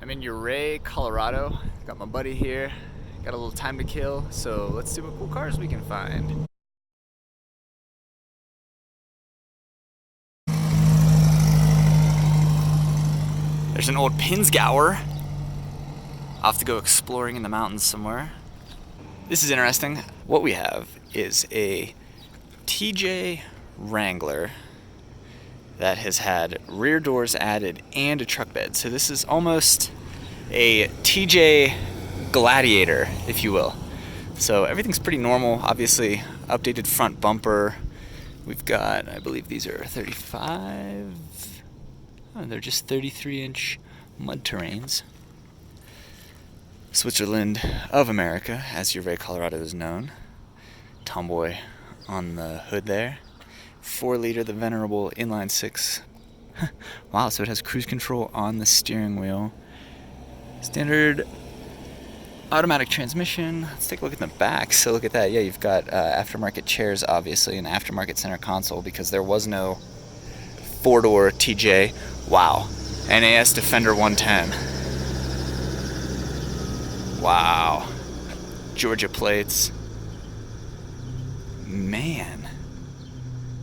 I'm in Ouray, Colorado. Got my buddy here. Got a little time to kill, so let's see what cool cars we can find. There's an old Pinzgauer. I'll have to go exploring in the mountains somewhere. This is interesting. What we have is a TJ Wrangler that has had rear doors added and a truck bed. So this is almost a TJ Gladiator, if you will. So everything's pretty normal. Obviously, updated front bumper. We've got, I believe these are 35. Oh, they're just 33-inch mud terrains. Switzerland of America, as Ouray, Colorado is known. Tomboy on the hood there. 4-liter, the venerable inline 6. Wow, so it has cruise control on the steering wheel. Standard automatic transmission. Let's take a look at the back. So look at that. Yeah, you've got aftermarket chairs, obviously, and aftermarket center console because there was no 4-door TJ. Wow. NAS Defender 110. Wow. Georgia plates. Man.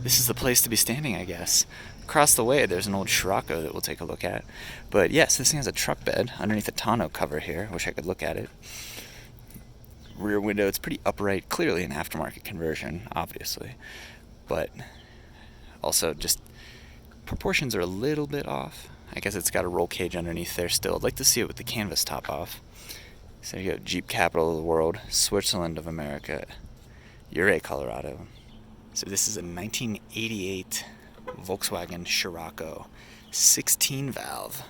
This is the place to be standing, I guess. Across the way, there's an old Scirocco that we'll take a look at. But yes, this thing has a truck bed underneath the tonneau cover here. Wish I could look at it. Rear window, it's pretty upright. Clearly an aftermarket conversion, obviously. But also just proportions are a little bit off. I guess it's got a roll cage underneath there still. I'd like to see it with the canvas top off. So you go Jeep capital of the world, Switzerland of America, Ouray, Colorado. So this is a 1988 Volkswagen Scirocco 16 valve,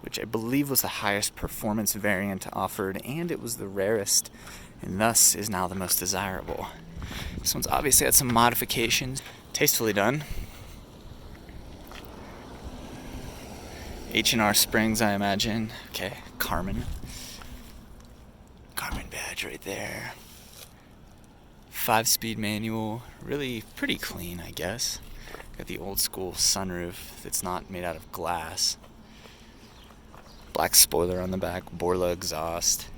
which I believe was the highest performance variant offered, and it was the rarest, and thus is now the most desirable. This one's obviously had some modifications, tastefully done. H&R springs, I imagine. Okay, Carmen badge right there. 5-speed manual, really pretty clean, I guess. Got the old school sunroof that's not made out of glass. Black spoiler on the back, Borla exhaust.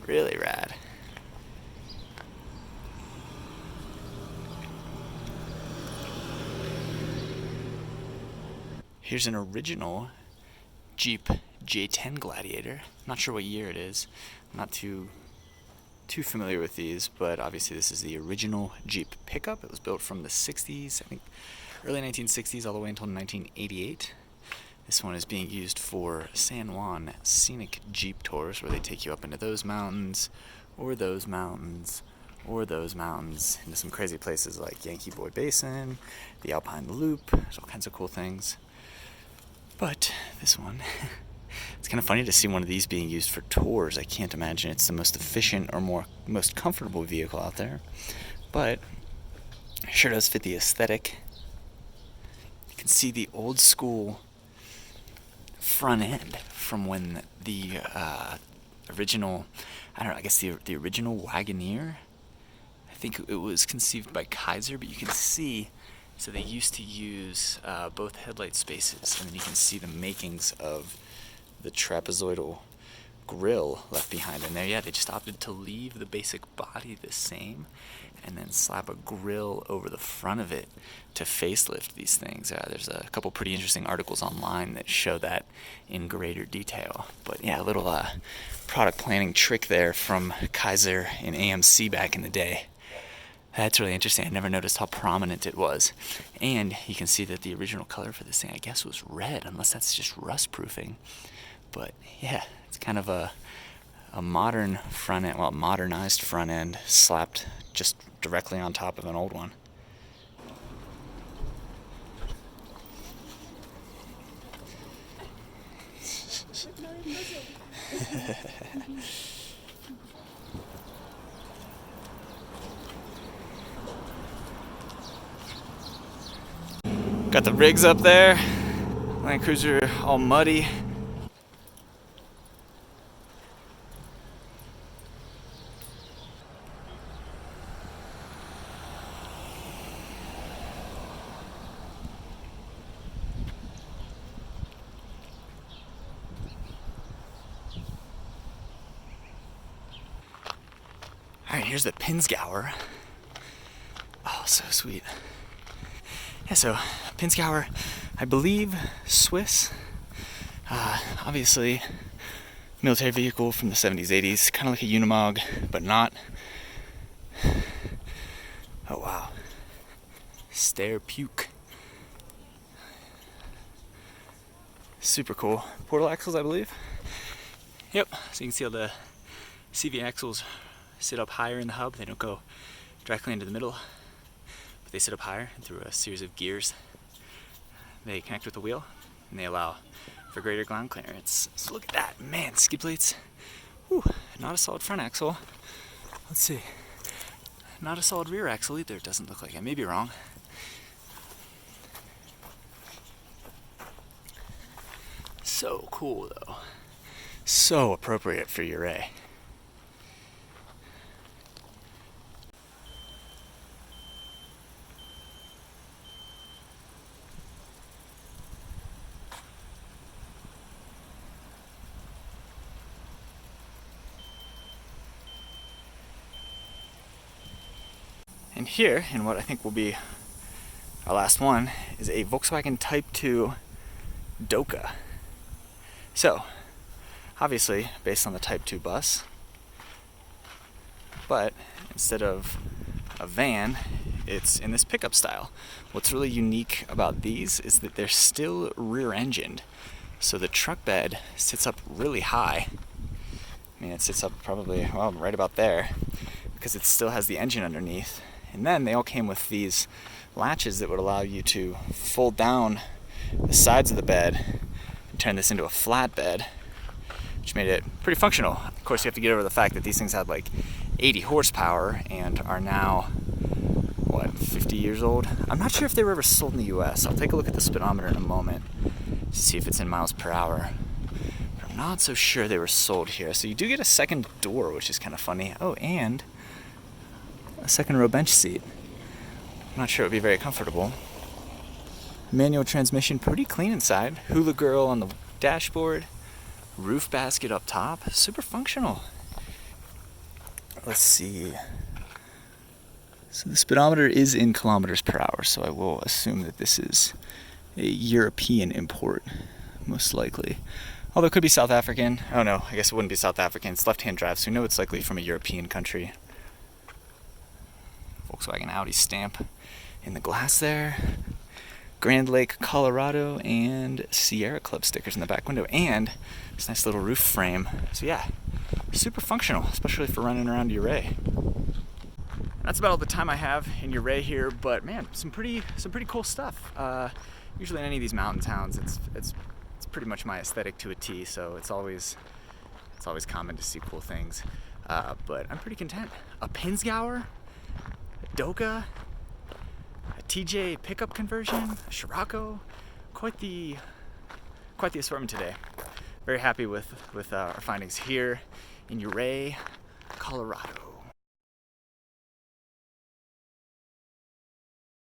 Really rad. Here's an original Jeep J10 Gladiator. Not sure what year it is. I'm not too familiar with these, but obviously this is the original Jeep pickup. It was built from the 60s, I think early 1960s all the way until 1988. This one is being used for San Juan scenic Jeep tours where they take you up into those mountains, or those mountains, or those mountains, into some crazy places like Yankee Boy Basin, the Alpine Loop. There's all kinds of cool things. But this one, it's kind of funny to see one of these being used for tours. I can't imagine it's the most efficient or most comfortable vehicle out there. But it sure does fit the aesthetic. You can see the old school front end from when the original, I don't know, I guess the original Wagoneer, I think it was conceived by Kaiser, but you can see, so they used to use both headlight spaces, and then you can see the makings of the trapezoidal grille left behind in there. Yeah, they just opted to leave the basic body the same and then slap a grille over the front of it to facelift these things. There's a couple pretty interesting articles online that show that in greater detail. But yeah, a little product planning trick there from Kaiser and AMC back in the day. That's really interesting. I never noticed how prominent it was. And you can see that the original color for this thing, I guess, was red, unless that's just rust proofing. But yeah, it's kind of a modern front end, well, modernized front end slapped just directly on top of an old one. Got the rigs up there, Land Cruiser all muddy. here's the Pinzgauer. Oh, so sweet. Yeah, so Pinzgauer, I believe Swiss. Obviously, military vehicle from the 70s, 80s, kind of like a Unimog, but not. Oh wow. Stair puke. Super cool. Portal axles, I believe. Yep, so you can see how the CV axles sit up higher in the hub. They don't go directly into the middle, but they sit up higher and through a series of gears. They connect with the wheel and they allow for greater ground clearance. So look at that, man, skid plates. Whew, not a solid front axle. Let's see. Not a solid rear axle either, it doesn't look like. I may be wrong. So cool though. So appropriate for Ouray. And here, in what I think will be our last one, is a Volkswagen Type 2 Doka. So, obviously, based on the Type 2 bus, but instead of a van, it's in this pickup style. What's really unique about these is that they're still rear-engined. So the truck bed sits up really high. I mean, it sits up probably, well, right about there, because it still has the engine underneath. And then they all came with these latches that would allow you to fold down the sides of the bed and turn this into a flat bed, which made it pretty functional. Of course, you have to get over the fact that these things had like 80 horsepower and are now, 50 years old? I'm not sure if they were ever sold in the US. I'll take a look at the speedometer in a moment to see if it's in miles per hour. But I'm not so sure they were sold here. So you do get a second door, which is kind of funny. Oh, and a second row bench seat. I'm not sure it would be very comfortable. Manual transmission, pretty clean inside. Hula girl on the dashboard. Roof basket up top. Super functional. Let's see. So the speedometer is in kilometers per hour, so I will assume that this is a European import, most likely. Although it could be South African. Oh no, I guess it wouldn't be South African. It's left-hand drive, so we know it's likely from a European country. Volkswagen Audi stamp in the glass there. Grand Lake, Colorado, and Sierra Club stickers in the back window, and this nice little roof frame. So yeah, super functional, especially for running around Ouray. That's about all the time I have in Ouray here, but man, some pretty cool stuff. Usually in any of these mountain towns, it's pretty much my aesthetic to a T. So it's always common to see cool things. But I'm pretty content. A Pinzgauer, a Doka, a TJ pickup conversion, a Scirocco, quite the assortment today. Very happy with our findings here in Ouray, Colorado.